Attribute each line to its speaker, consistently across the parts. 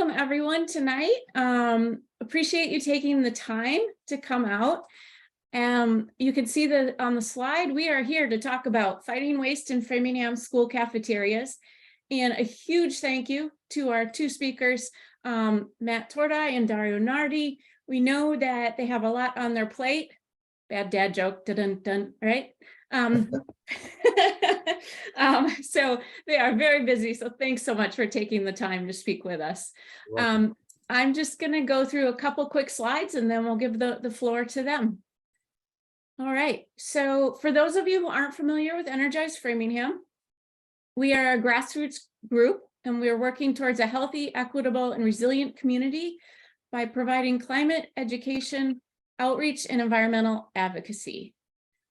Speaker 1: welcome everyone tonight. Appreciate you taking the time to come out. You can see that on the slide, we are here to talk about fighting waste in Framingham school cafeterias. And a huge thank you to our two speakers, Matt Torti and Dario Nardi. We know that they have a lot on their plate. Bad dad joke, dun, right? So they are very busy. So thanks so much for taking the time to speak with us. I'm just going to go through a couple quick slides and then we'll give the floor to them. All right. So for those of you who aren't familiar with Energize Framingham, we are a grassroots group and we are working towards a healthy, equitable, and resilient community by providing climate education, outreach, and environmental advocacy.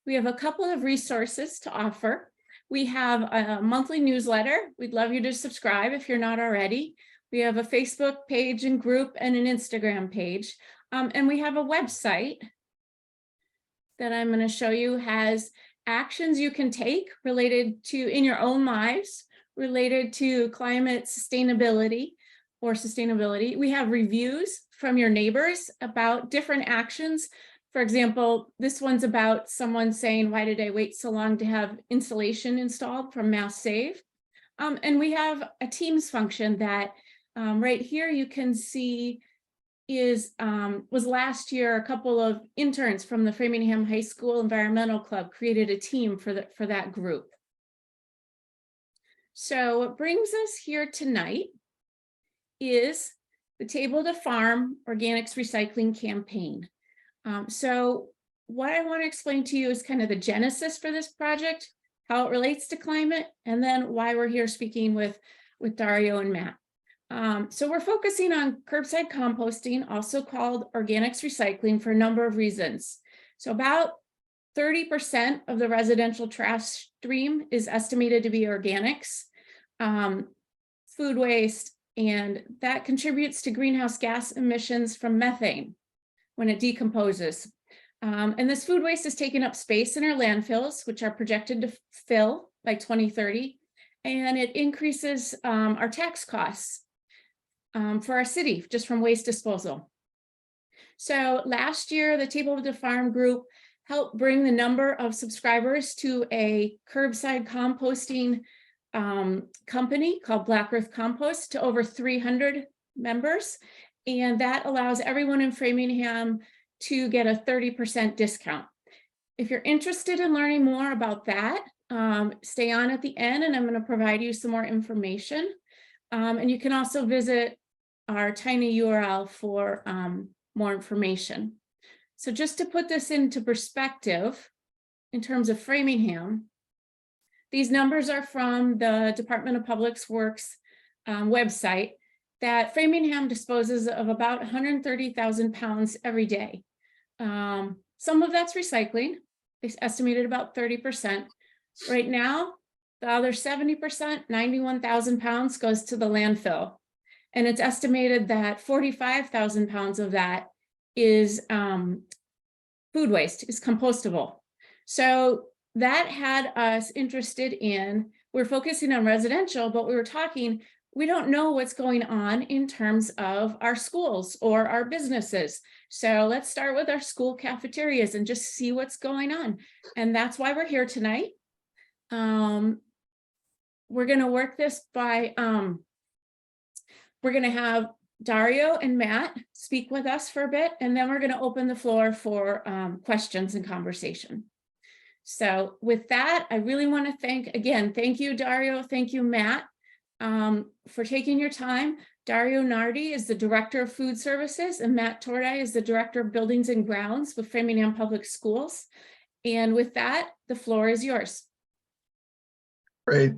Speaker 1: We have a couple of resources to offer. We have a monthly newsletter. We'd love you to subscribe if you're not already. We have a Facebook page and group and an Instagram page. And we have a website that I'm going to show you has actions you can take related to in your own lives, related to climate sustainability or sustainability. We have reviews from your neighbors about different actions. For example, this one's about someone saying, why did I wait so long to have insulation installed from Mass Save? And we have a Teams function that right here you can see was last year. A couple of interns from the Framingham High School Environmental Club created a team for that group. So what brings us here tonight is the Table to Farm Organics Recycling Campaign. So what I want to explain to you is kind of the genesis for this project, how it relates to climate, and then why we're here speaking with Dario and Matt. So we're focusing on curbside composting, also called organics recycling, for a number of reasons. So about 30% of the residential trash stream is estimated to be organics, food waste, and that contributes to greenhouse gas emissions from methane when it decomposes. And this food waste is taking up space in our landfills, which are projected to fill by 2030, and it increases our tax costs for our city just from waste disposal. So last year, the Table to Farm group helped bring the number of subscribers to a curbside composting company called Black Earth Compost to over 300 members. And that allows everyone in Framingham to get a 30% discount. If you're interested in learning more about that, stay on at the end and I'm going to provide you some more information. And you can also visit our tiny URL for more information. So just to put this into perspective, in terms of Framingham, these numbers are from the Department of Public Works website, that Framingham disposes of about 130,000 pounds every day. Some of that's recycling. It's estimated about 30%. Right now, the other 70%, 91,000 pounds, goes to the landfill. And it's estimated that 45,000 pounds of that is food waste, is compostable. So that had us interested in, we're focusing on residential, but we were talking, we don't know what's going on in terms of our schools or our businesses. So let's start with our school cafeterias and just see what's going on. And that's why we're here tonight. We're going to work this by, we're going to have Dario and Matt speak with us for a bit, and then we're going to open the floor for questions and conversation. So with that, I really want to thank you, Dario. Thank you, Matt, for taking your time. Dario Nardi is the Director of Food Services, and Matt Torti is the Director of Buildings and Grounds with Framingham Public Schools. And with that, the floor is yours.
Speaker 2: Great,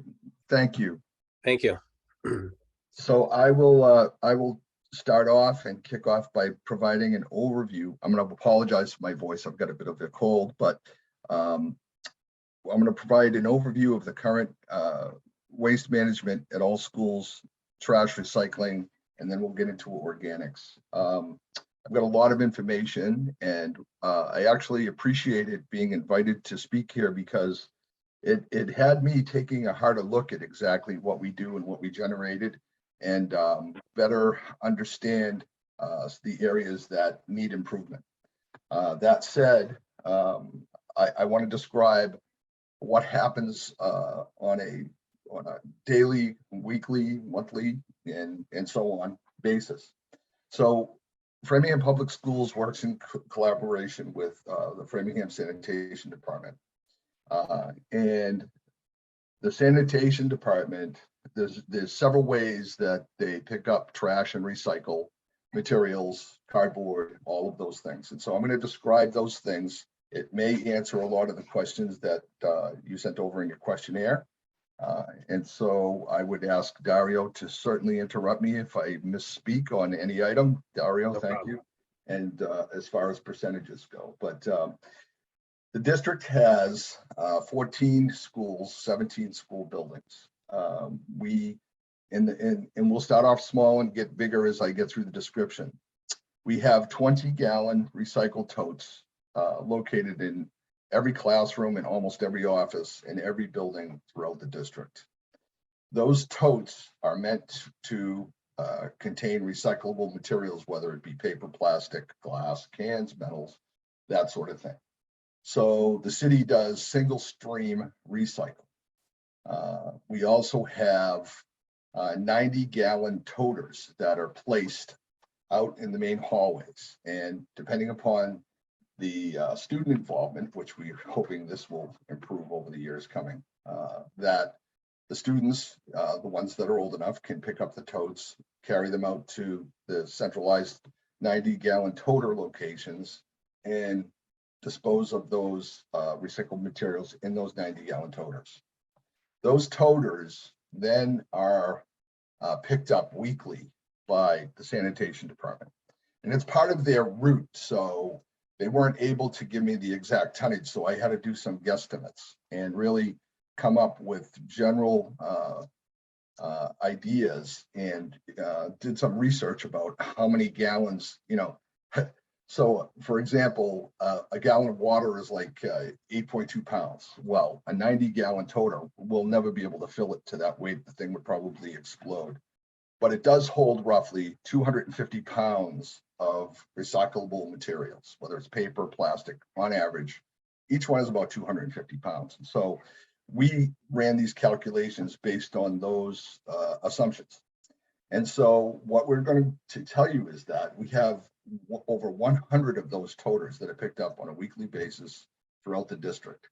Speaker 2: thank you.
Speaker 3: Thank you.
Speaker 2: So I will start off and kick off by providing an overview. I'm going to apologize for my voice. I've got a bit of a cold, but I'm going to provide an overview of the current waste management at all schools, trash recycling, and then we'll get into organics. I've got a lot of information, and I actually appreciated being invited to speak here because it had me taking a harder look at exactly what we do and what we generated and better understand the areas that need improvement. That said, I want to describe what happens on a daily, weekly, monthly, and so on basis. So Framingham Public Schools works in collaboration with the Framingham Sanitation Department. And the sanitation department, there's several ways that they pick up trash and recycle materials, cardboard, all of those things. And so I'm going to describe those things. It may answer a lot of the questions that you sent over in your questionnaire. And so I would ask Dario to certainly interrupt me if I misspeak on any item. Dario, thank you. And as far as percentages go, but the district has 14 schools, 17 school buildings. And we'll start off small and get bigger as I get through the description. We have 20-gallon recycled totes located in every classroom and almost every office in every building throughout the district. Those totes are meant to contain recyclable materials, whether it be paper, plastic, glass, cans, metals, that sort of thing. So the city does single stream recycle. We also have 90-gallon toters that are placed out in the main hallways. And depending upon the student involvement, which we're hoping this will improve over the years coming, that the students, the ones that are old enough, can pick up the totes, carry them out to the centralized 90-gallon toter locations, and dispose of those recycled materials in those 90-gallon toters. Those toters then are picked up weekly by the sanitation department. And it's part of their route, so they weren't able to give me the exact tonnage, so I had to do some guesstimates and really come up with general ideas, and did some research about how many gallons, So for example, a gallon of water is like 8.2 pounds. Well, a 90-gallon toter will never be able to fill it to that weight. The thing would probably explode. But it does hold roughly 250 pounds of recyclable materials, whether it's paper, plastic, on average. Each one is about 250 pounds. And so we ran these calculations based on those assumptions. And so what we're going to tell you is that we have over 100 of those toters that are picked up on a weekly basis throughout the district.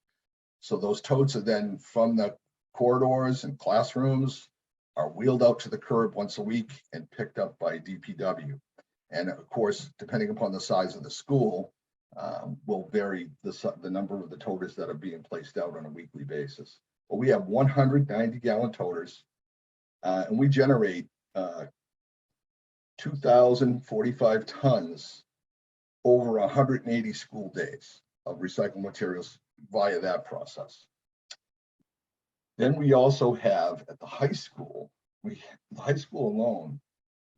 Speaker 2: So those totes are then from the corridors and classrooms are wheeled out to the curb once a week and picked up by DPW. And of course, depending upon the size of the school, will vary the number of the toters that are being placed out on a weekly basis. But we have 190-gallon toters, and we generate 2,045 tons over 180 school days of recycled materials via that process. Then we also have at the high school, the high school alone,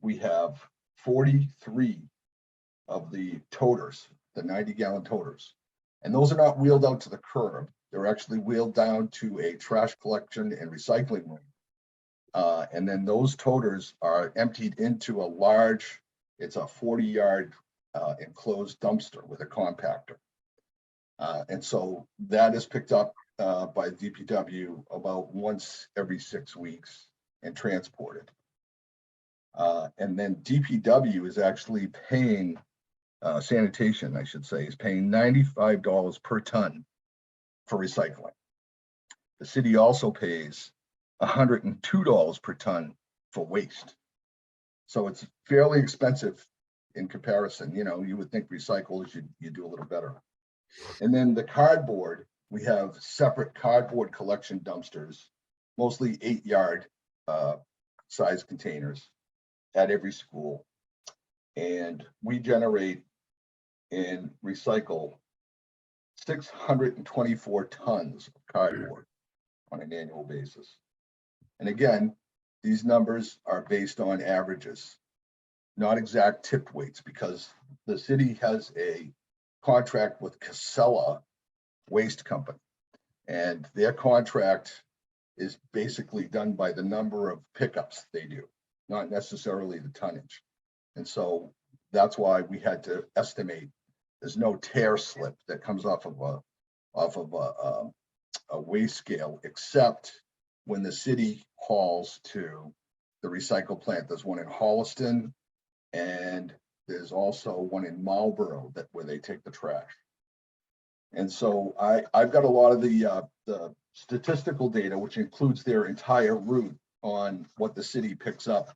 Speaker 2: we have 43 of the toters, the 90-gallon toters. And those are not wheeled out to the curb. They're actually wheeled down to a trash collection and recycling room. And then those toters are emptied into a large, it's a 40-yard enclosed dumpster with a compactor. And so that is picked up by DPW about once every 6 weeks and transported. And then DPW is actually paying, sanitation, I should say, is paying $95 per ton for recycling. The city also pays $102 per ton for waste. So it's fairly expensive in comparison. You would think recycles, you do a little better. And then the cardboard, we have separate cardboard collection dumpsters, mostly 8-yard size containers at every school. And we generate and recycle 624 tons of cardboard on an annual basis. And again, these numbers are based on averages, not exact tipped weights, because the city has a contract with Casella Waste Company, and their contract is basically done by the number of pickups they do. not necessarily the tonnage. And so that's why we had to estimate. There's no tear slip that comes off of a weigh scale, except when the city hauls to the recycle plant. There's one in Holliston, and there's also one in Marlboro where they take the trash. And so I've got a lot of the statistical data, which includes their entire route on what the city picks up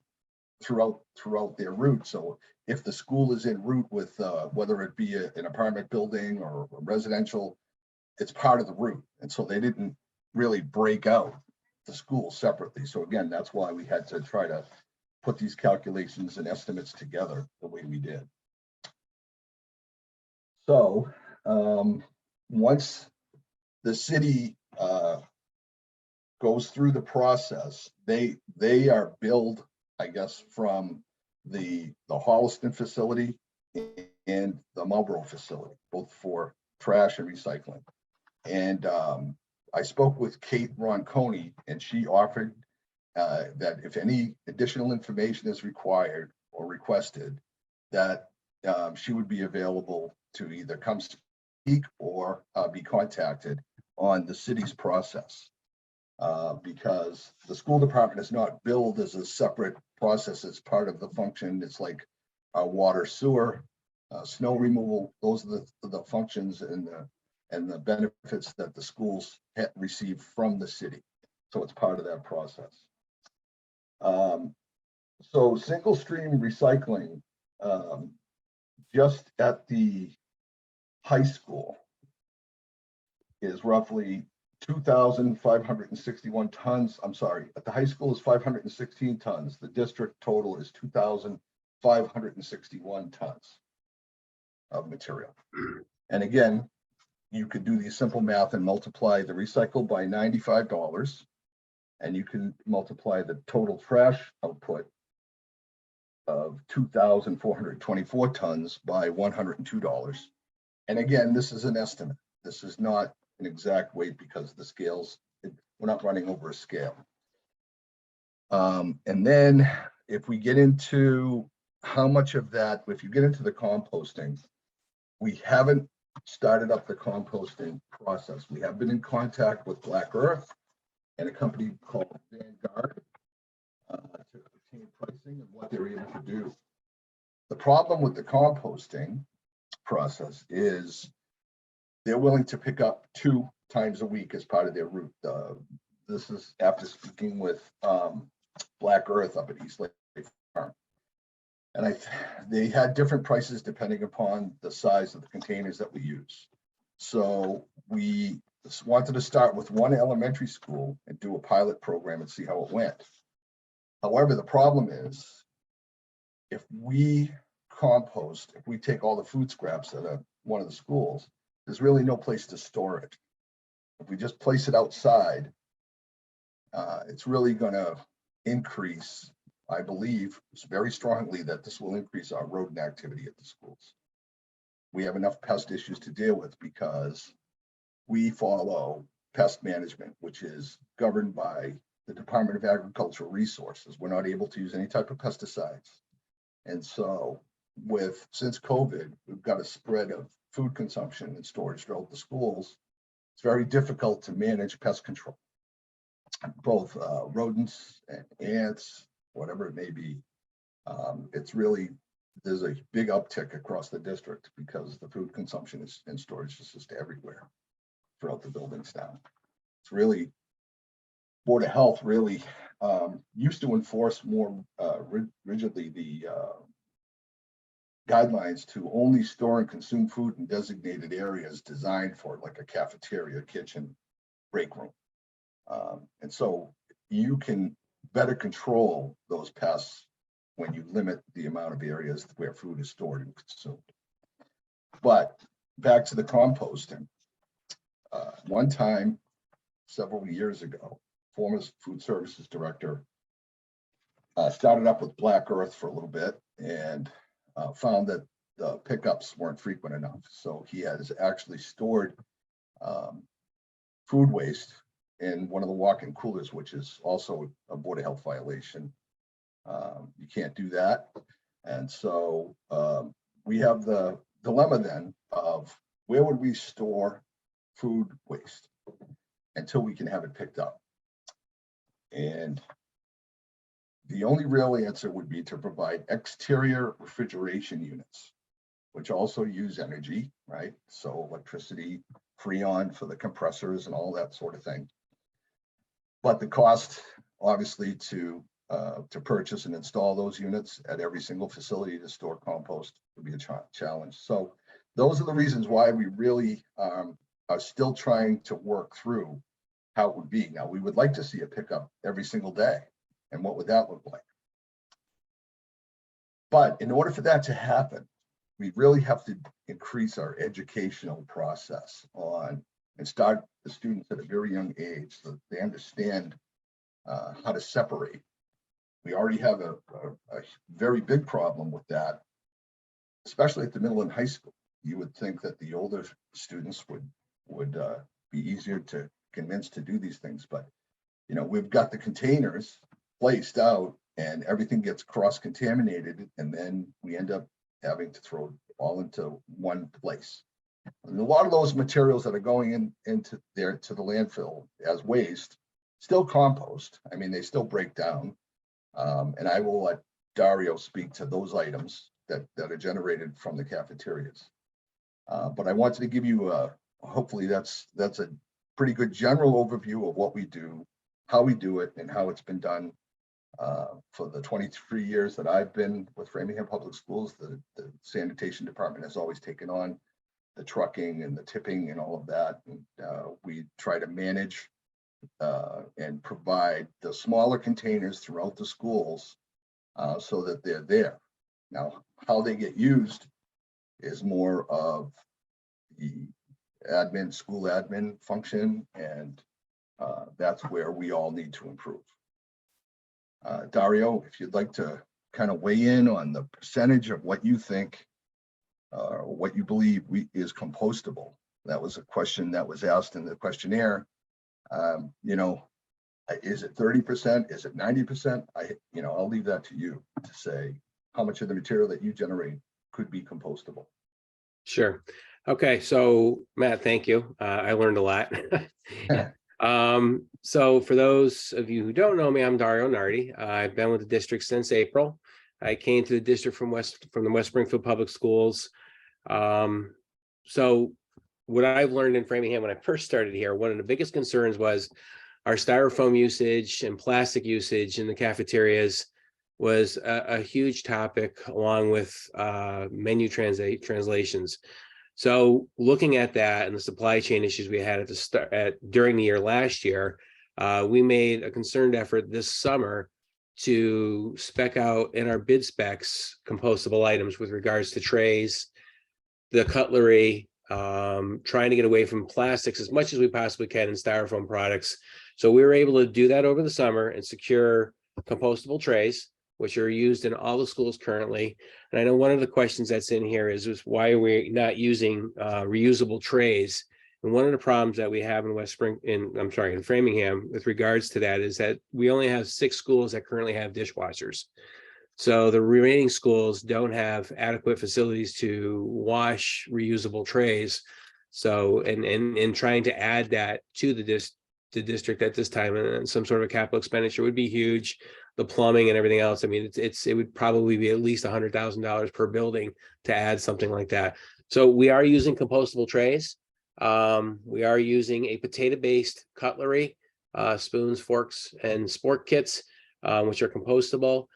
Speaker 2: throughout their route. So if the school is en route with whether it be an apartment building or residential, it's part of the route. And so they didn't really break out the school separately. So again, that's why we had to try to put these calculations and estimates together the way we did. So once the city goes through the process, they are billed, I guess, from the Holliston facility and the Marlboro facility, both for trash and recycling. And I spoke with Kate Ronconi, and she offered that if any additional information is required or requested, that she would be available to either come speak or be contacted on the city's process. Because the school department is not billed as a separate process. It's part of the function. It's like water, sewer, snow removal. Those are the functions and the benefits that the schools receive from the city. So it's part of that process. So single stream recycling, just at the high school, is roughly 2,561 tons. I'm sorry, at the high school is 516 tons. The district total is 2,561 tons of material. And again, you could do the simple math and multiply the recycle by $95, and you can multiply the total trash output of 2,424 tons by $102. And again, this is an estimate. This is not an exact weight because the scales, we're not running over a scale. And then if we get into how much of that, if you get into the composting, we haven't started up the composting process. We have been in contact with Black Earth and a company called Vanguard to obtain pricing and what they're able to do. The problem with the composting process is they're willing to pick up 2 times a week as part of their route. This is after speaking with Black Earth up at East Lake Farm. And they had different prices depending upon the size of the containers that we use. So we wanted to start with one elementary school and do a pilot program and see how it went. However, the problem is if we compost, if we take all the food scraps at one of the schools, there's really no place to store it. If we just place it outside, it's really going to increase, I believe very strongly that this will increase our rodent activity at the schools. We have enough pest issues to deal with because we follow pest management, which is governed by the Department of Agricultural Resources. We're not able to use any type of pesticides. And so since COVID, we've got a spread of food consumption and storage throughout the schools. It's very difficult to manage pest control, both rodents and ants, whatever it may be. There's a big uptick across the district because the food consumption and storage is just everywhere throughout the buildings now. It's really, Board of Health really used to enforce more rigidly the guidelines to only store and consume food in designated areas designed for, like a cafeteria, kitchen, break room. And so you can better control those pests when you limit the amount of areas where food is stored and consumed. But back to the composting. One time, several years ago, former food services director started up with Black Earth for a little bit and found that the pickups weren't frequent enough. So he has actually stored food waste in one of the walk-in coolers, which is also a Board of Health violation. You can't do that. And so we have the dilemma then of where would we store food waste until we can have it picked up? And the only real answer would be to provide exterior refrigeration units, which also use energy, right? So electricity, freon for the compressors and all that sort of thing. But the cost, obviously, to purchase and install those units at every single facility to store compost would be a challenge. So those are the reasons why we really are still trying to work through how it would be. Now, we would like to see a pickup every single day. And what would that look like? But in order for that to happen, we really have to increase our educational process on and start the students at a very young age so that they understand how to separate. We already have a very big problem with that, especially at the middle and high school. You would think that the older students would be easier to convince to do these things, but we've got the containers placed out and everything gets cross-contaminated, and then we end up having to throw it all into one place. And a lot of those materials that are going into there to the landfill as waste still compost. I mean, they still break down. And I will let Dario speak to those items that are generated from the cafeterias. But I wanted to give you hopefully that's a pretty good general overview of what we do, how we do it, and how it's been done for the 23 years that I've been with Framingham Public Schools. The sanitation department has always taken on the trucking and the tipping and all of that. And we try to manage and provide the smaller containers throughout the schools so that they're there. Now, how they get used is more of the school admin function, and that's where we all need to improve. Dario, if you'd like to kind of weigh in on the percentage of what you think or what you believe is compostable. That was a question that was asked in the questionnaire. Is it 30%? Is it 90%? I'll leave that to you to say how much of the material that you generate could be compostable.
Speaker 3: Sure. Okay. So Matt, thank you. I learned a lot. So for those of you who don't know me, I'm Dario Nardi. I've been with the district since April. I came to the district from the West Springfield Public Schools. So what I've learned in Framingham when I first started here, one of the biggest concerns was our styrofoam usage and plastic usage in the cafeterias was a huge topic, along with menu translations. So looking at that and the supply chain issues we had during the year last year, we made a concerted effort this summer to spec out in our bid specs compostable items with regards to trays, the cutlery, trying to get away from plastics as much as we possibly can in styrofoam products. So we were able to do that over the summer and secure compostable trays, which are used in all the schools currently. And I know one of the questions that's in here is why are we not using reusable trays? And one of the problems that we have in Framingham with regards to that is that we only have 6 schools that currently have dishwashers. So the remaining schools don't have adequate facilities to wash reusable trays. So, and trying to add that to the district at this time and some sort of a capital expenditure would be huge. The plumbing and everything else. I mean, it would probably be at least $100,000 per building to add something like that. So we are using compostable trays. We are using a potato-based cutlery, spoons, forks, and sport kits, which are compostable.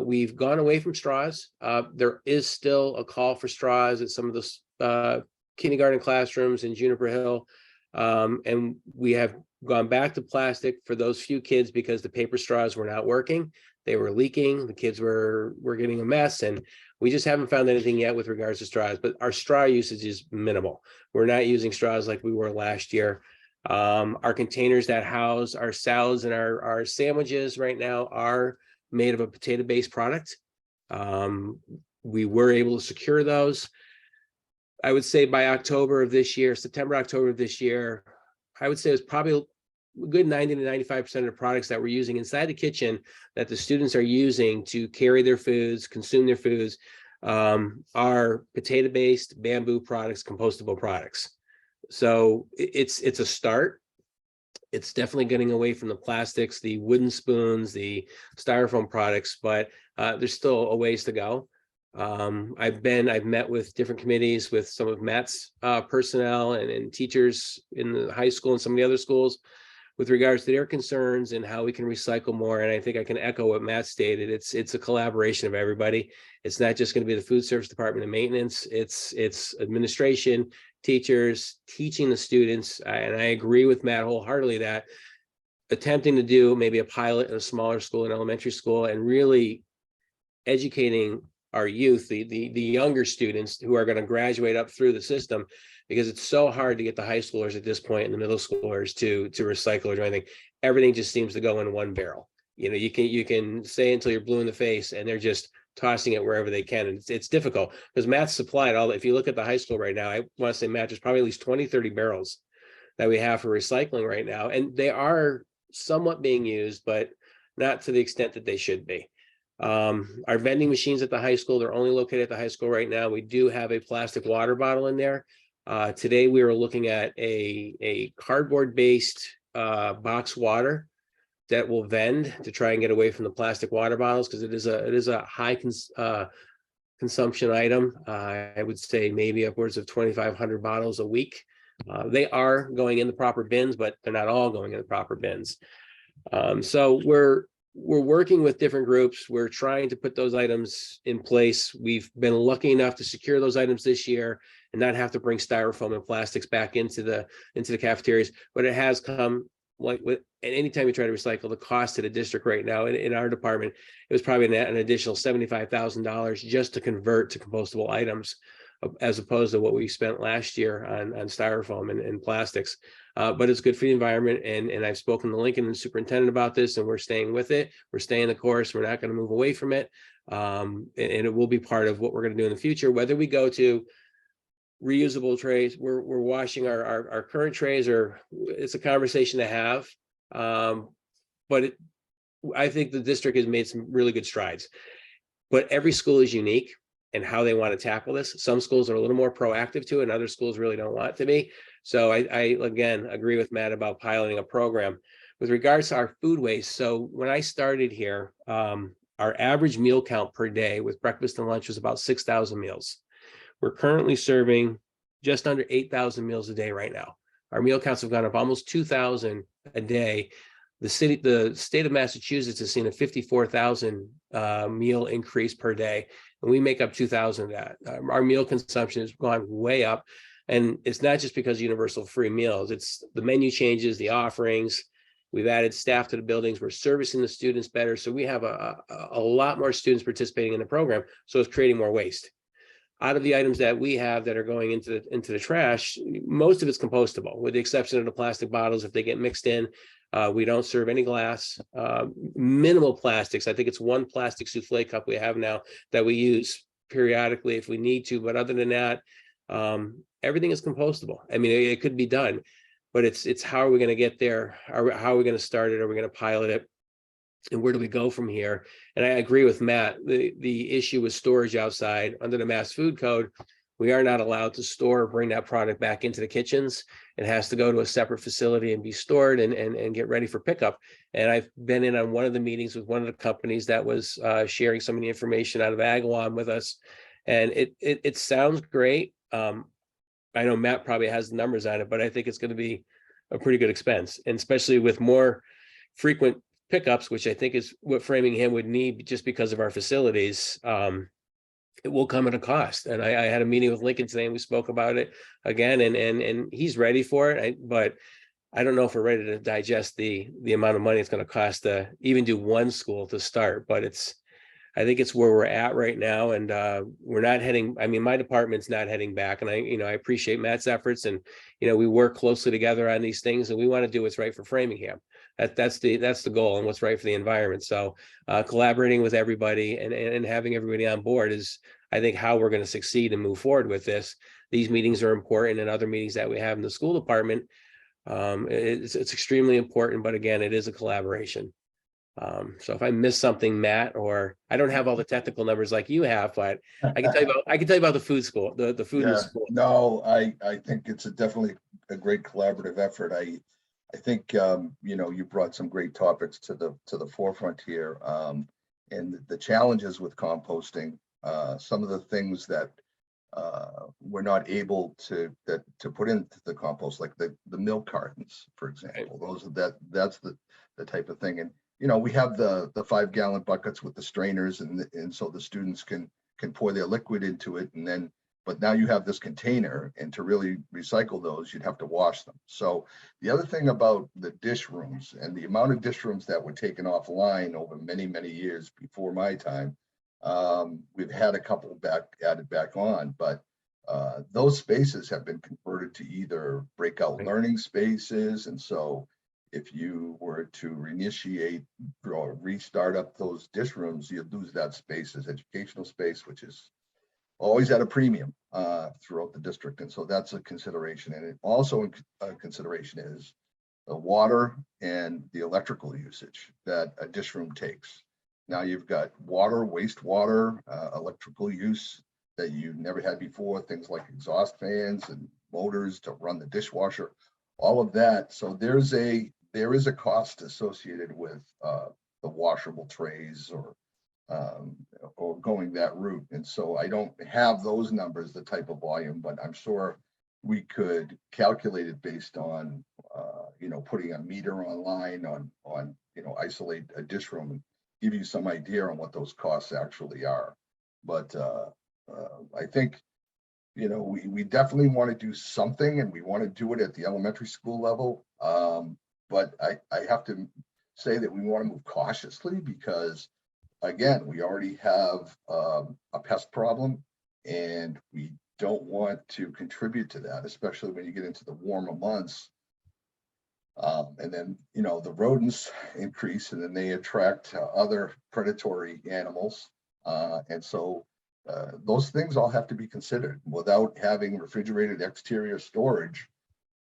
Speaker 3: We've gone away from straws. There is still a call for straws at some of the kindergarten classrooms in Juniper Hill. And we have gone back to plastic for those few kids because the paper straws were not working. They were leaking. The kids were getting a mess, and we just haven't found anything yet with regards to straws, but our straw usage is minimal. We're not using straws like we were last year. Our containers that house our salads and our sandwiches right now are made of a potato-based product. We were able to secure those. I would say by October of this year, September, October of this year, I would say it's probably a good 90 to 95% of the products that we're using inside the kitchen that the students are using to carry their foods, consume their foods, are potato-based, bamboo products, compostable products. So it's a start. It's definitely getting away from the plastics, the wooden spoons, the styrofoam products, but there's still a ways to go. I've met with different committees with some of Matt's personnel and teachers in the high school and some of the other schools with regards to their concerns and how we can recycle more. And I think I can echo what Matt stated. It's a collaboration of everybody. It's not just going to be the food service department and maintenance. It's administration, teachers, teaching the students. And I agree with Matt wholeheartedly that attempting to do maybe a pilot in a smaller school, an elementary school, and really educating our youth, the younger students who are going to graduate up through the system, because it's so hard to get the high schoolers at this point and the middle schoolers to recycle or do anything. Everything just seems to go in one barrel. You know, you can say until you're blue in the face, and they're just tossing it wherever they can. And it's difficult because Matt's supplied all. If you look at the high school right now, I want to say, Matt, there's probably at least 20, 30 barrels that we have for recycling right now. And they are somewhat being used, but not to the extent that they should be. Our vending machines at the high school, they're only located at the high school right now. We do have a plastic water bottle in there. Today we were looking at a cardboard based box water that will vend to try and get away from the plastic water bottles, because it is a high consumption item. I would say maybe upwards of 2,500 bottles a week. They are going in the proper bins, but they're not all going in the proper bins. So we're working with different groups. We're trying to put those items in place. We've been lucky enough to secure those items this year and not have to bring styrofoam and plastics back into the cafeterias. But it has come, like with anytime you try to recycle, the cost to the district right now in our department, it was probably an additional $75,000 just to convert to compostable items, as opposed to what we spent last year on styrofoam and plastics. But it's good for the environment. And I've spoken to Lincoln and the superintendent about this, and we're staying with it. We're staying the course. We're not going to move away from it. And it will be part of what we're going to do in the future, whether we go to reusable trays. We're washing our current trays, or it's a conversation to have. But I think the district has made some really good strides, but every school is unique and how they want to tackle this. Some schools are a little more proactive to it, and other schools really don't want to be. So I again agree with Matt about piloting a program. With regards to our food waste, so when I started here, our average meal count per day with breakfast and lunch was about 6,000 meals. We're currently serving just under 8,000 meals a day right now. Our meal counts have gone up almost 2,000 a day. The state of Massachusetts has seen a 54,000 meal increase per day, and we make up 2,000 of that. Our meal consumption has gone way up, and it's not just because of universal free meals. It's the menu changes, the offerings. We've added staff to the buildings. We're servicing the students better, so we have a lot more students participating in the program. So it's creating more waste. Out of the items that we have that are going into the trash, most of it's compostable, with the exception of the plastic bottles. If they get mixed in, we don't serve any glass, minimal plastics. I think it's one plastic souffle cup we have now that we use periodically if we need to. But other than that, everything is compostable. I mean, it could be done, but it's how are we going to get there? How are we going to start it? Are we going to pilot it? And where do we go from here? And I agree with Matt. The issue with storage outside under the Mass Food Code, we are not allowed to store or bring that product back into the kitchens. It has to go to a separate facility and be stored and get ready for pickup. And I've been in on one of the meetings with one of the companies that was sharing some of the information out of Agawam with us. And it sounds great. I know Matt probably has the numbers on it, but I think it's going to be a pretty good expense, and especially with more frequent pickups, which I think is what Framingham would need just because of our facilities. It will come at a cost. And I had a meeting with Lincoln today, and we spoke about it again, and he's ready for it. But I don't know if we're ready to digest the amount of money it's going to cost to even do one school to start. But I think it's where we're at right now, and we're not heading. I mean, my department's not heading back, and I appreciate Matt's efforts, and we work closely together on these things, and we want to do what's right for Framingham. That's the goal, and what's right for the environment. So collaborating with everybody and having everybody on board is, I think, how we're going to succeed and move forward with this. These meetings are important, and other meetings that we have in the school department It's extremely important, but again, it is a collaboration. So if I miss something, Matt, or I don't have all the technical numbers like you have, but I can tell you about the food school, the food in the
Speaker 2: Yeah,
Speaker 3: school.
Speaker 2: no, I think it's definitely a great collaborative effort. I think, you know, you brought some great topics to the forefront here. And the challenges with composting, some of the things that we're not able to put into the compost, like the milk cartons, for example. That's the type of thing. And you know, we have the 5-gallon buckets with the strainers, and so the students can pour their liquid into it, and then, but now you have this container, and to really recycle those, you'd have to wash them. So the other thing about the dish rooms and the amount of dish rooms that were taken offline over many years before my time, we've had a couple added back on, but those spaces have been converted to either breakout learning spaces. And so if you were to reinitiate or restart up those dish rooms, you'd lose that space as educational space, which is always at a premium throughout the district. And so that's a consideration. And it also a consideration is the water and the electrical usage that a dish room takes. Now you've got water, wastewater, electrical use that you never had before, things like exhaust fans and motors to run the dishwasher, all of that. So there is a cost associated with the washable trays or going that route. And so I don't have those numbers, the type of volume, but I'm sure we could calculate it based on, you know, putting a meter online on, you know, isolate a dish room and give you some idea on what those costs actually are. But I think, you know, we definitely want to do something, and we want to do it at the elementary school level. But I have to say that we want to move cautiously because, again, we already have a pest problem, and we don't want to contribute to that, especially when you get into the warmer months. And then, you know, the rodents increase, and then they attract other predatory animals. And so those things all have to be considered without having refrigerated exterior storage.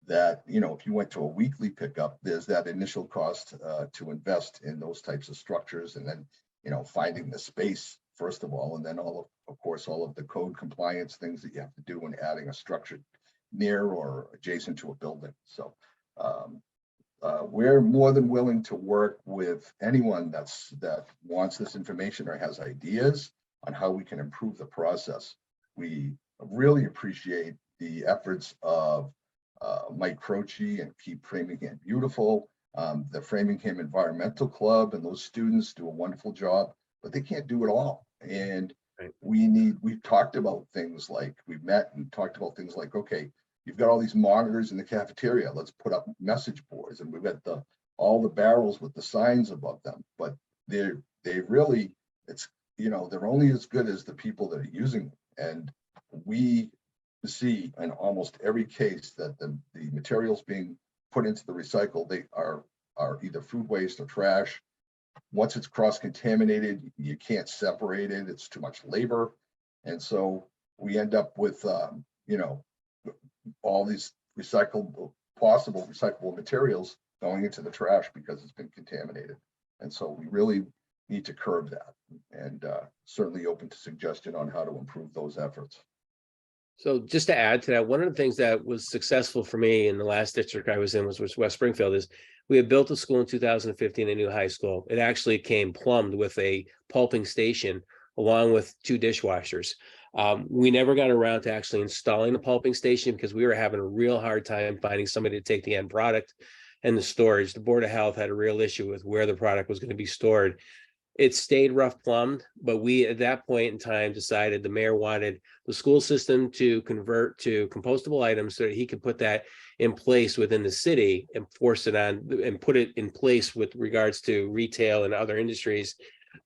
Speaker 2: That, you know, if you went to a weekly pickup, there's that initial cost to invest in those types of structures, and then, you know, finding the space first of all, and then of course all of the code compliance things that you have to do when adding a structure near or adjacent to a building. So we're more than willing to work with anyone that wants this information or has ideas on how we can improve the process. We really appreciate the efforts of Mike Croce and Keep Framingham Beautiful, the Framingham Environmental Club, and those students do a wonderful job, but they can't do it all. And we've talked about things like, we've met and talked about things like, okay, you've got all these monitors in the cafeteria, let's put up message boards, and we've got all the barrels with the signs above them, but they really, it's, you know, they're only as good as the people that are using them. And we see in almost every case that the materials being put into the recycle, they are either food waste or trash. Once it's cross-contaminated, you can't separate it, it's too much labor. And so we end up with, you know, all these possible recyclable materials going into the trash because it's been contaminated. And so we really need to curb that, and certainly open to suggestion on how to improve those efforts.
Speaker 3: So just to add to that, one of the things that was successful for me in the last district I was in was West Springfield, is we had built a school in 2015, a new high school. It actually came plumbed with a pulping station along with 2 dishwashers. We never got around to actually installing the pulping station because we were having a real hard time finding somebody to take the end product and the storage. The Board of Health had a real issue with where the product was going to be stored. It stayed rough plumbed, but we at that point in time decided the mayor wanted the school system to convert to compostable items so that he could put that in place within the city and force it on and put it in place with regards to retail and other industries,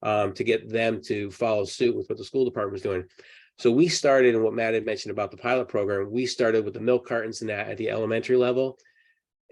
Speaker 3: to get them to follow suit with what the school department was doing. So we started, and what Matt had mentioned about the pilot program, we started with the milk cartons and that at the elementary level.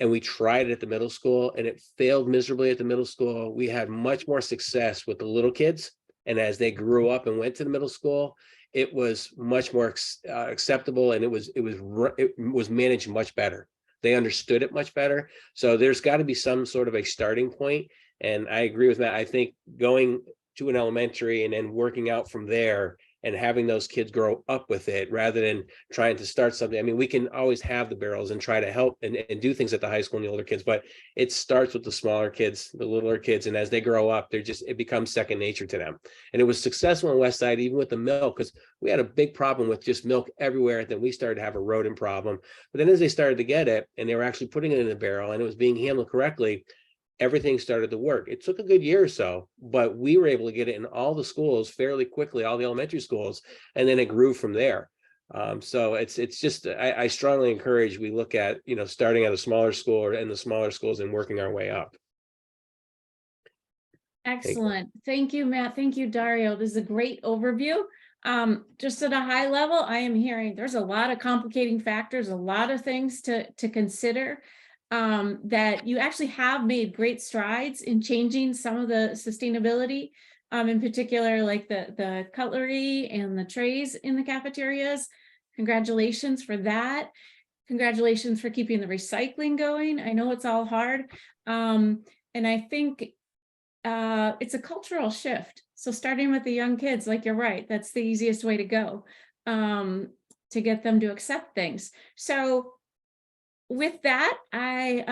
Speaker 3: And we tried it at the middle school, and it failed miserably at the middle school. We had much more success with the little kids. And as they grew up and went to the middle school, it was much more acceptable, and it was managed much better. they understood it much better. So there's got to be some sort of a starting point. And I agree with that. I think going to an elementary and then working out from there and having those kids grow up with it rather than trying to start something. I mean, we can always have the barrels and try to help and do things at the high school and the older kids, but it starts with the smaller kids, the littler kids. And as they grow up, it becomes second nature to them. And it was successful in West Side, even with the milk, because we had a big problem with just milk everywhere. Then we started to have a rodent problem. But then as they started to get it and they were actually putting it in the barrel and it was being handled correctly, everything started to work. It took a good year or so, but we were able to get it in all the schools fairly quickly, all the elementary schools, and then it grew from there. So it's just, I strongly encourage we look at, starting at a smaller school or in the smaller schools and working our way up.
Speaker 1: Excellent. Thank you, Matt. Thank you, Dario. This is a great overview. Just at a high level, I am hearing there's a lot of complicating factors, a lot of things to consider. That you actually have made great strides in changing some of the sustainability, in particular, like the cutlery and the trays in the cafeterias. Congratulations for that. Congratulations for keeping the recycling going. I know it's all hard. And I think it's a cultural shift. So starting with the young kids, like you're right, that's the easiest way to go, to get them to accept things. So with that, I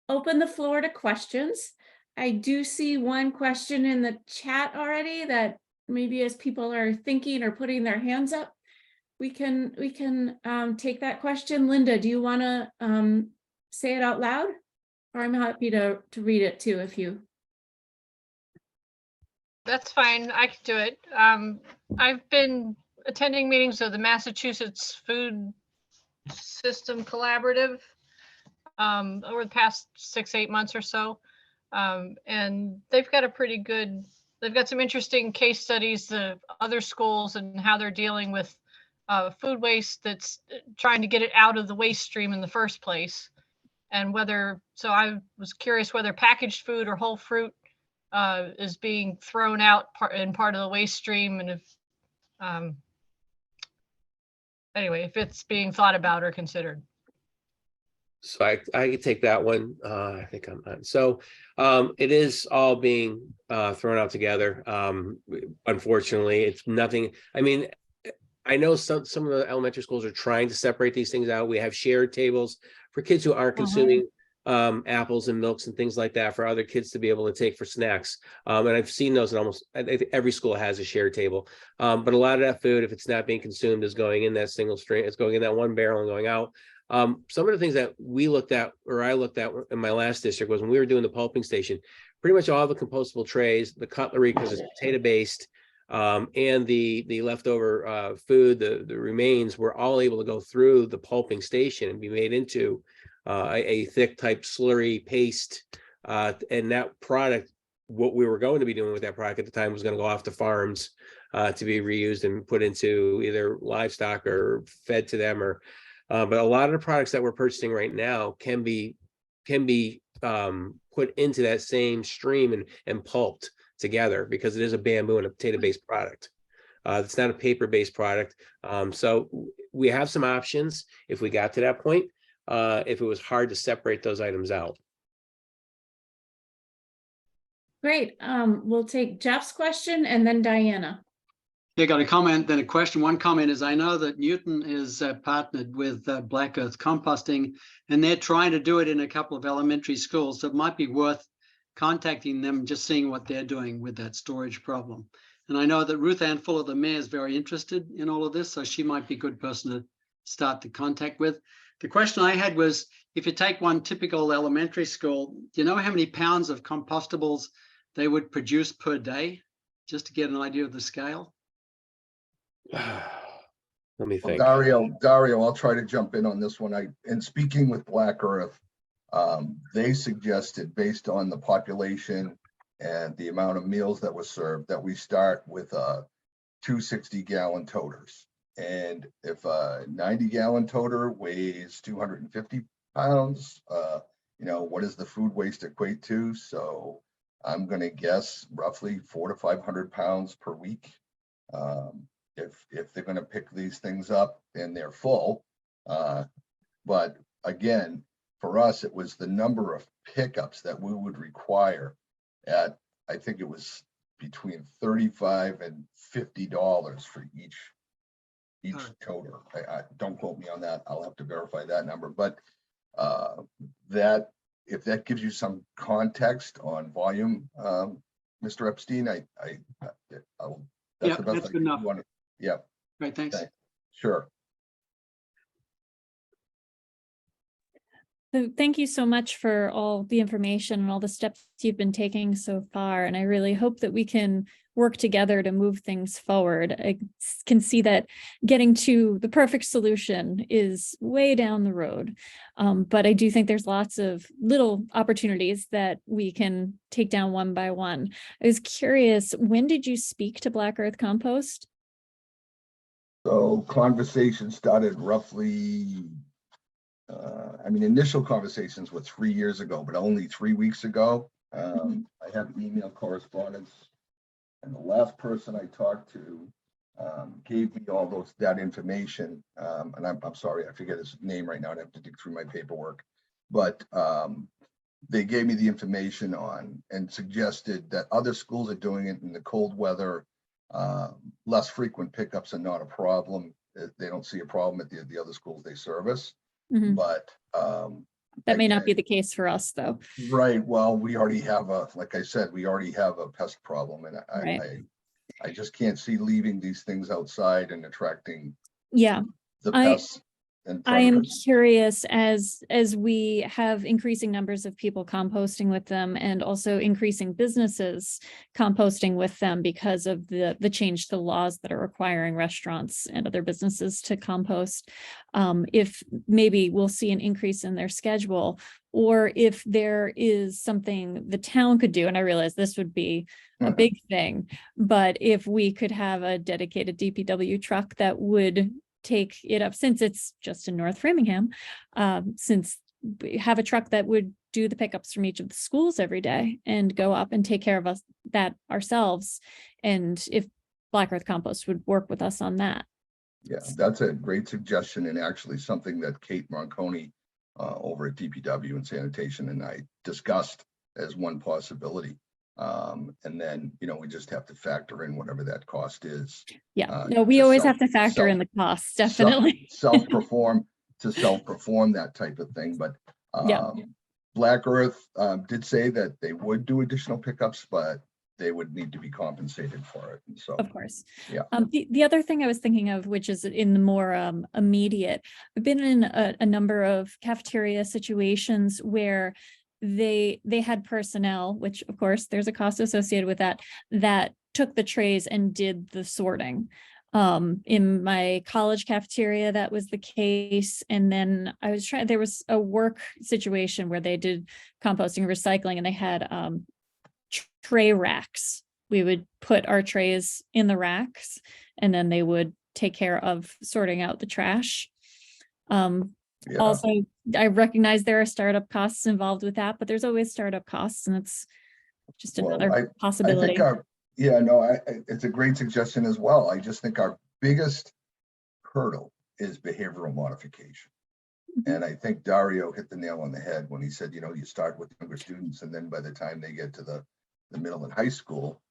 Speaker 1: open the floor to questions. I do see one question in the chat already that maybe as people are thinking or putting their hands up, we can take that question. Linda, do you want to say it out loud? Or I'm happy to read it too if you.
Speaker 4: That's fine. I can do it. I've been attending meetings of the Massachusetts Food System Collaborative over the past 6-8 months or so. And they've got they've got some interesting case studies of other schools and how they're dealing with food waste that's trying to get it out of the waste stream in the first place. And so I was curious whether packaged food or whole fruit is being thrown out in part of the waste stream, and if it's being thought about or considered.
Speaker 3: So I could take that one. I think I'm not. So it is all being thrown out together. Unfortunately, it's nothing. I mean, I know some of the elementary schools are trying to separate these things out. We have shared tables for kids who aren't consuming apples and milks and things like that for other kids to be able to take for snacks. And I've seen those in almost every school has a shared table. But a lot of that food, if it's not being consumed, is going in that single stream. It's going in that one barrel and going out. Some of the things that we looked at, or I looked at in my last district, was when we were doing the pulping station, pretty much all the compostable trays, the cutlery, because it's potato based, and the leftover food, the remains, were all able to go through the pulping station and be made into a thick type slurry paste. And that product, what we were going to be doing with that product at the time, was going to go off to farms to be reused and put into either livestock or fed to them, or but a lot of the products that we're purchasing right now can be put into that same stream and pulped together, because it is a bamboo and a potato-based product. It's not a paper-based product. So we have some options if we got to that point, if it was hard to separate those items out.
Speaker 1: Great. We'll take Jeff's question and then Diana.
Speaker 5: Yeah, got a comment, then a question. One comment is, I know that Newton is partnered with Black Earth Composting, and they're trying to do it in a couple of elementary schools. So it might be worth contacting them, just seeing what they're doing with that storage problem. And I know that Ruth Ann Fuller, the mayor, is very interested in all of this, so she might be a good person to start the contact with. The question I had was, if you take one typical elementary school, do you know how many pounds of compostables they would produce per day, just to get an idea of the scale?
Speaker 3: Let me
Speaker 2: Well,
Speaker 3: think.
Speaker 2: Dario, I'll try to jump in on this one. In speaking with Black Earth, they suggested, based on the population and the amount of meals that was served, that we start with 260-gallon toters. And if a 90-gallon toter weighs 250 pounds, what does the food waste equate to? So I'm going to guess roughly 400 to 500 pounds per week. If they're going to pick these things up and they're full, but again, for us, it was the number of pickups that we would require at, I think it was between $35 and $50 for each toter. I don't quote me on that. I'll have to verify that number, but that, if that gives you some context on volume, Mr. Epstein, I'll, that's
Speaker 5: Yeah,
Speaker 2: the best
Speaker 5: that's
Speaker 2: I
Speaker 5: good
Speaker 2: can
Speaker 5: enough.
Speaker 2: do on it. Yeah,
Speaker 5: Right, thanks.
Speaker 2: Okay. Sure.
Speaker 6: So thank you so much for all the information and all the steps you've been taking so far. And I really hope that we can work together to move things forward. I can see that getting to the perfect solution is way down the road. But I do think there's lots of little opportunities that we can take down one by one. I was curious, when did you speak to Black Earth Compost?
Speaker 2: So conversation started roughly, initial conversations were 3 years ago, but only 3 weeks ago. I have email correspondence, and the last person I talked to gave me all that information. And I'm sorry, I forget his name right now. I'd have to dig through my paperwork, but they gave me the information on and suggested that other schools are doing it in the cold weather. Less frequent pickups are not a problem. They don't see a problem at the other schools they service.
Speaker 6: Mhm.
Speaker 2: But
Speaker 6: That may not be
Speaker 2: again,
Speaker 6: the case for us, though.
Speaker 2: right. Well, we already have like I said, we already have a pest problem, and
Speaker 6: Right.
Speaker 2: I just can't see leaving these things outside and attracting
Speaker 6: Yeah.
Speaker 2: the
Speaker 6: I-
Speaker 2: pests and
Speaker 6: I am
Speaker 2: predators.
Speaker 6: curious, as we have increasing numbers of people composting with them and also increasing businesses composting with them because of the change to laws that are requiring restaurants and other businesses to compost. If maybe we'll see an increase in their schedule, or if there is something the town could do, and I realize this would be a big thing, but if we could have a dedicated DPW truck that would take it up, since it's just in North Framingham, since we have a truck that would do the pickups from each of the schools every day and go up and take care of that ourselves. And if Black Earth Compost would work with us on that.
Speaker 2: Yeah, that's a great suggestion, and actually something that Kate Marconi over at DPW and Sanitation and I discussed as one possibility. And then, we just have to factor in whatever that cost is.
Speaker 6: Yeah, no, we
Speaker 2: to
Speaker 6: always
Speaker 2: self-
Speaker 6: have to factor in
Speaker 2: self-
Speaker 6: the costs, definitely.
Speaker 2: Self-perform that type of thing. But
Speaker 6: Yeah.
Speaker 2: Black Earth did say that they would do additional pickups, but they would need to be compensated for it. And so,
Speaker 6: Of course.
Speaker 2: Yeah.
Speaker 6: The other thing I was thinking of, which is in the more immediate, I've been in a number of cafeteria situations where they had personnel, which of course there's a cost associated with that took the trays and did the sorting. In my college cafeteria, that was the case. And then there was a work situation where they did composting and recycling, and they had tray racks. We would put our trays in the racks, and then they would take care of sorting out the trash.
Speaker 2: yeah.
Speaker 6: Also, I recognize there are startup costs involved with that, but there's always startup costs, and it's just
Speaker 2: Well,
Speaker 6: another possibility.
Speaker 2: I think it's a great suggestion as well. I just think our biggest hurdle is behavioral modification. And I think Dario hit the nail on the head when he said, you start with younger students, and then by the time they get to the middle and high school,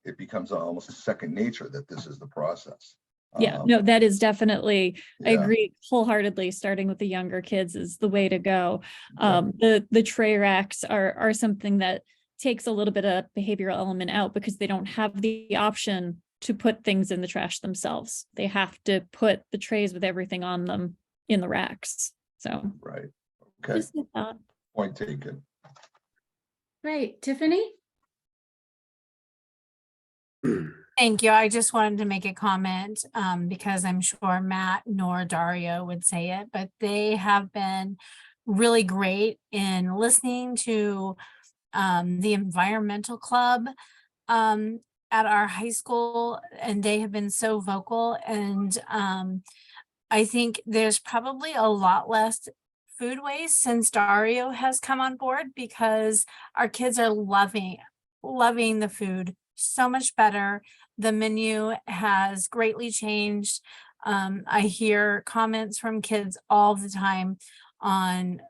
Speaker 2: it becomes almost a second nature that this is the process.
Speaker 6: Yeah, no, that is definitely, I
Speaker 2: Yeah.
Speaker 6: agree wholeheartedly, starting with the younger kids is the way to go.
Speaker 2: Yeah.
Speaker 6: The tray racks are something that takes a little bit of behavioral element out because they don't have the option to put things in the trash themselves. They have to put the trays with everything on them in the racks. So
Speaker 2: Right. Okay.
Speaker 6: just a thought.
Speaker 2: Point taken.
Speaker 1: Right, Tiffany?
Speaker 7: Thank you. I just wanted to make a comment because I'm sure Matt nor Dario would say it, but they have been really great in listening to the environmental club at our high school, and they have been so vocal. And I think there's probably a lot less food waste since Dario has come on board, because our kids are loving the food so much better. The menu has greatly changed. I hear comments from kids all the time on,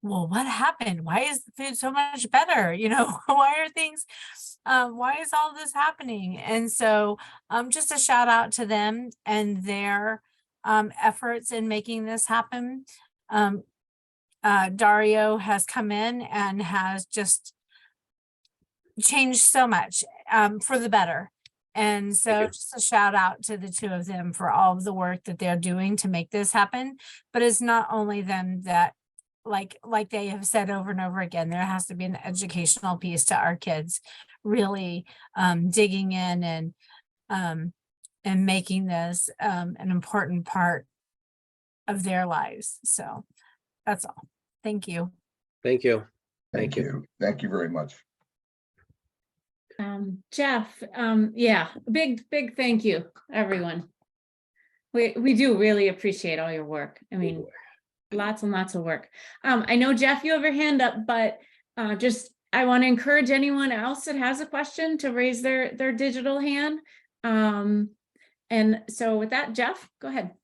Speaker 7: well, what happened? Why is the food so much better? You know, why are things, why is all this happening? And so just a shout out to them and their efforts in making this happen. Dario has come in and has just changed so much for the better. And so
Speaker 3: you.
Speaker 7: just a shout out to the two of them for all of the work that they're doing to make this happen. But it's not only them that, like they have said over and over again, there has to be an educational piece to our kids really digging in and making this an important part of their lives. So that's all. Thank you.
Speaker 3: Thank you.
Speaker 2: Thank you. Thank you very much.
Speaker 1: Jeff, yeah, big thank you, everyone. We do really appreciate all your work. I mean, lots and lots of work. I know, Jeff, you have your hand up, but I want to encourage anyone else that has a question to raise their digital hand. And so with that, Jeff, go ahead.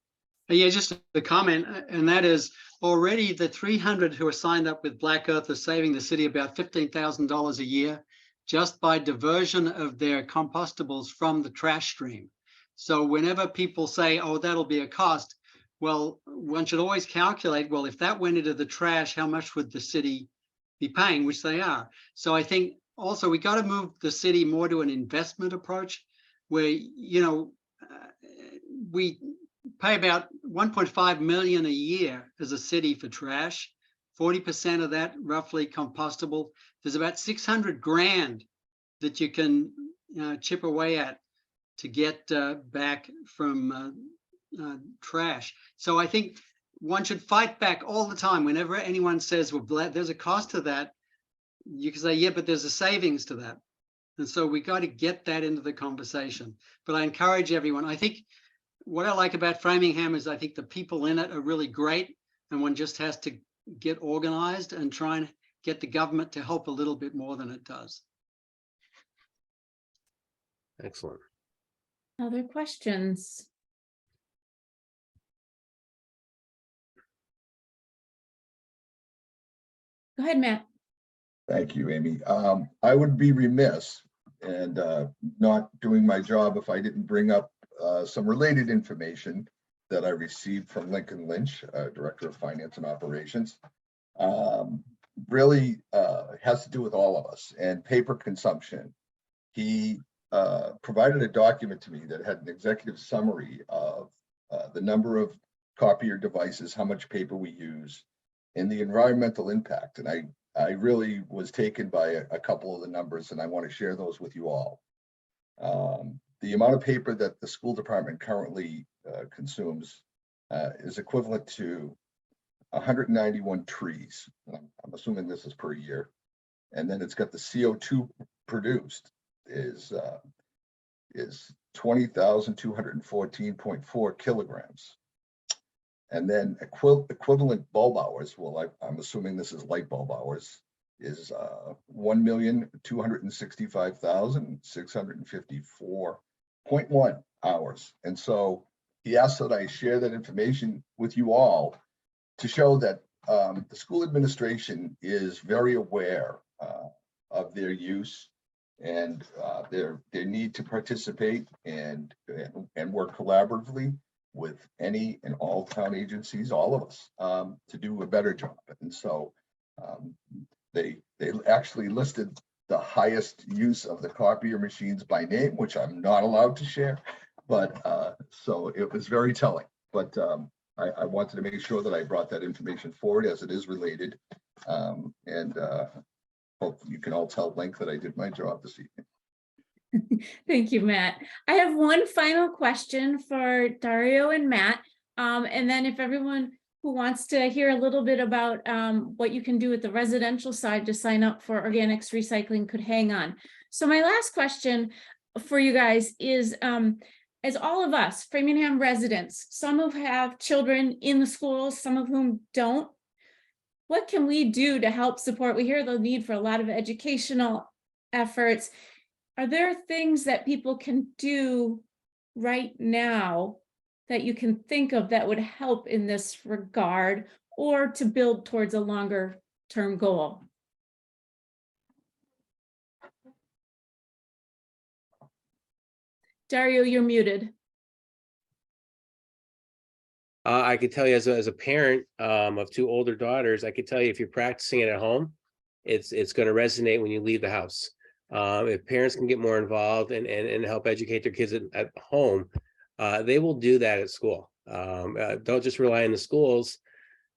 Speaker 5: Yeah, just a comment, and that is already the 300 who are signed up with Black Earth are saving the city about $15,000 a year just by diversion of their compostables from the trash stream. So whenever people say, oh, that'll be a cost, well, one should always calculate, well, if that went into the trash, how much would the city be paying, which they are. So I think also we got to move the city more to an investment approach where, you know, we pay about 1.5 million a year as a city for trash, 40% of that roughly compostable. There's about 600 grand that you can chip away at to get back from trash. So I think one should fight back all the time. Whenever anyone says, well, there's a cost to that, you can say, yeah, but there's a savings to that. And so we got to get that into the conversation. But I encourage everyone. I think what I like about Framingham is I think the people in it are really great, and one just has to get organized and try and get the government to help a little bit more than it does.
Speaker 3: Excellent.
Speaker 1: Other questions? Go ahead, Matt.
Speaker 2: Thank you, Amy. I would be remiss and not doing my job if I didn't bring up some related information that I received from Lincoln Lynch, Director of Finance and Operations. Really has to do with all of us and paper consumption. He provided a document to me that had an executive summary of the number of copier devices, how much paper we use, and the environmental impact. And I really was taken by a couple of the numbers, and I want to share those with you all. The amount of paper that the school department currently consumes is equivalent to 191 trees. I'm assuming this is per year. And then it's got the CO2 produced is 20,214.4 kilograms. And then equivalent bulb hours, well, I'm assuming this is light bulb hours, is 1,265,654.1 hours. And so he asked that I share that information with you all to show that the school administration is very aware of their use and their need to participate and work collaboratively with any and all town agencies, all of us, to do a better job. And so they actually listed the highest use of the copier machines by name, which I'm not allowed to share, but so it was very telling. But I wanted to make sure that I brought that information forward as it is related, and hope you can all tell Link that I did my job this evening.
Speaker 1: Thank you, Matt. I have one final question for Dario and Matt. And then if everyone who wants to hear a little bit about what you can do with the residential side to sign up for organics recycling could hang on. So my last question for you guys is, as all of us Framingham residents, some of have children in the schools, some of whom don't, what can we do to help support? We hear the need for a lot of educational efforts. Are there things that people can do right now that you can think of that would help in this regard? or to build towards a longer term goal. Dario, you're muted.
Speaker 3: I could tell you as a parent of two older daughters, I could tell you if you're practicing it at home, it's going to resonate when you leave the house. If parents can get more involved and help educate their kids at home, they will do that at school. Don't just rely on the schools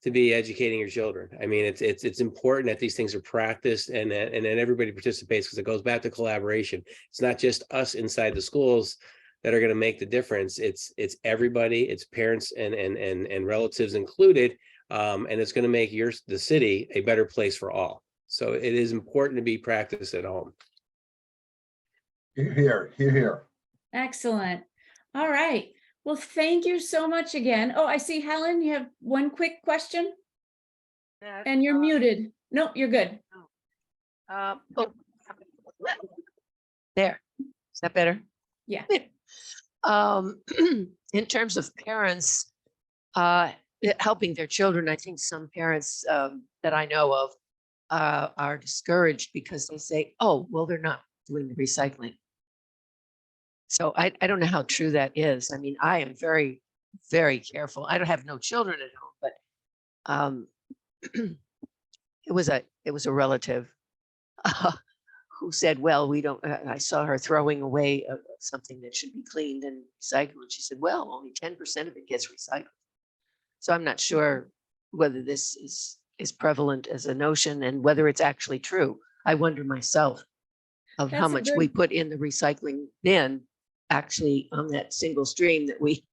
Speaker 3: to be educating your children. I mean, it's important that these things are practiced and then everybody participates, because it goes back to collaboration. It's not just us inside the schools that are going to make the difference. It's everybody, it's parents and relatives included, and it's going to make the city a better place for all. So it is important to be practiced at home.
Speaker 2: Here, here.
Speaker 1: Excellent. All right. Well, thank you so much again. Oh, I see Helen, you have one quick question and you're muted. Nope, you're good.
Speaker 8: Oh, there. Is that better?
Speaker 1: Yeah.
Speaker 8: In terms of parents helping their children, I think some parents that I know of are discouraged because they say, oh, well, they're not doing the recycling. So I don't know how true that is. I mean, I am very, very careful. I don't have no children at home, but it was a relative who said, well, we don't, I saw her throwing away something that should be cleaned and recycled. And she said, well, only 10% of it gets recycled. So I'm not sure whether this is prevalent as a notion and whether it's actually true. I wonder myself of how much we put in the recycling bin actually on that single stream that we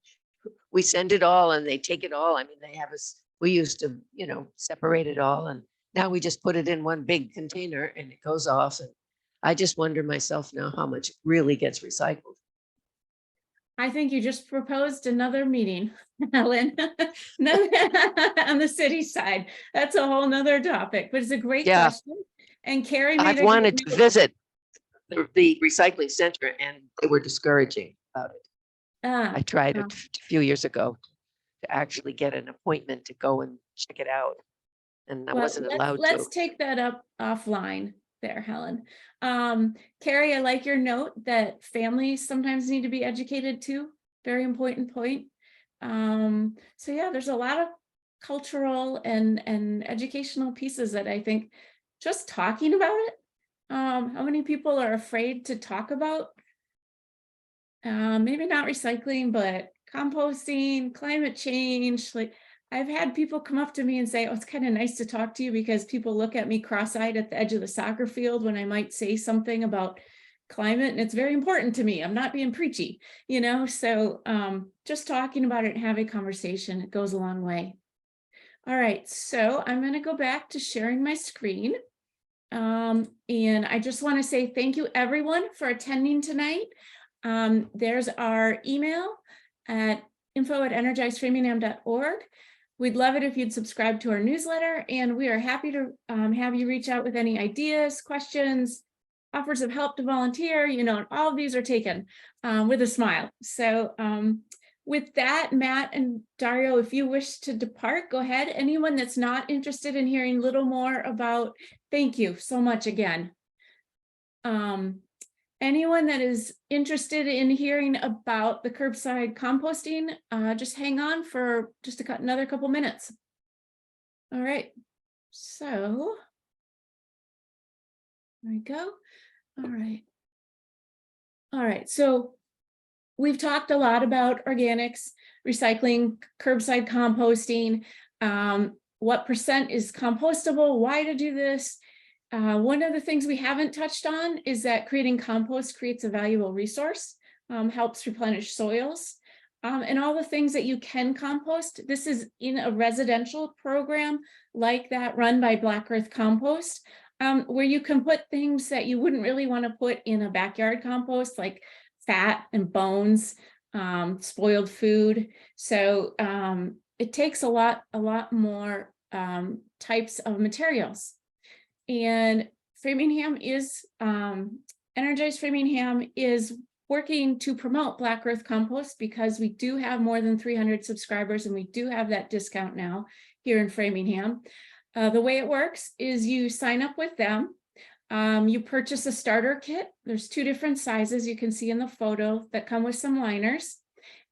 Speaker 8: send it all and they take it all. I mean, they have us, we used to, separate it all, and now we just put it in one big container and it goes off. And I just wonder myself now how much really gets recycled.
Speaker 1: I think you just proposed another meeting, Helen, on the city side. That's a whole nother topic, but it's a great question. And Carrie made
Speaker 8: I've wanted to visit the recycling center and they were discouraging about it. I tried it a few years ago to actually get an appointment to go and check it out. And I wasn't allowed to.
Speaker 1: Let's take that up offline there, Helen. Carrie, I like your note that families sometimes need to be educated too. Very important point. So yeah, there's a lot of cultural and educational pieces that I think just talking about it. How many people are afraid to talk about maybe not recycling, but composting, climate change? Like, I've had people come up to me and say, oh, it's kind of nice to talk to you because people look at me cross-eyed at the edge of the soccer field when I might say something about climate, and it's very important to me. I'm not being preachy, so just talking about it and having a conversation, it goes a long way. All right, so I'm going to go back to sharing my screen. And I just want to say thank you everyone for attending tonight. There's our email at info@energizeframingham.org. We'd love it if you'd subscribe to our newsletter, and we are happy to have you reach out with any ideas, questions, offers of help to volunteer. All of these are taken with a smile. So with that, Matt and Dario, if you wish to depart, go ahead. Anyone that's not interested in hearing a little more about, thank you so much again. Anyone that is interested in hearing about the curbside composting, just hang on for just another couple minutes. All right, so there we go. All right, so we've talked a lot about organics, recycling, curbside composting, what percent is compostable, why to do this. One of the things we haven't touched on is that creating compost creates a valuable resource, helps replenish soils, and all the things that you can compost. This is in a residential program like that run by Black Earth Compost, where you can put things that you wouldn't really want to put in a backyard compost, like fat and bones, spoiled food. So it takes a lot more types of materials. And Framingham is, Energize Framingham is working to promote Black Earth Compost because we do have more than 300 subscribers and we do have that discount now here in Framingham. The way it works is you sign up with them. You purchase a starter kit. There's 2 different sizes you can see in the photo that come with some liners.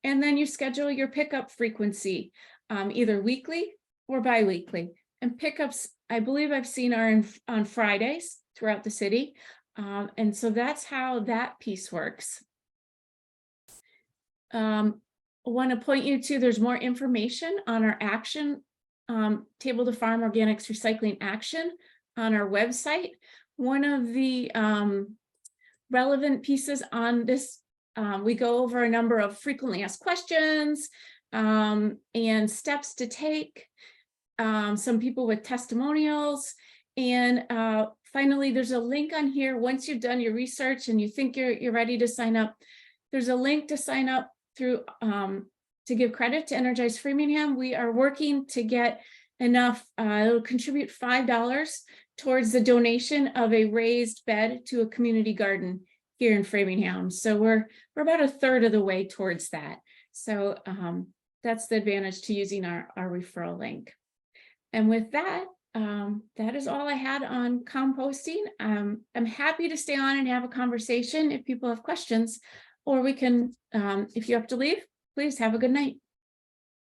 Speaker 1: And then you schedule your pickup frequency, either weekly or bi-weekly. And pickups, I believe I've seen are on Fridays throughout the city. And so that's how that piece works. I want to point you to, there's more information on our action, Table to Farm Organics Recycling Action on our website. One of the relevant pieces on this, we go over a number of frequently asked questions and steps to take, some people with testimonials, and finally, there's a link on here. Once you've done your research and you think you're ready to sign up, there's a link to sign up through to give credit to Energize Framingham. We are working to get enough, it'll contribute $5 towards the donation of a raised bed to a community garden here in Framingham. So we're about 1/3 of the way towards that. So that's the advantage to using our referral link. And with that, that is all I had on composting. I'm happy to stay on and have a conversation if people have questions, or we can, if you have to leave, please have a good night.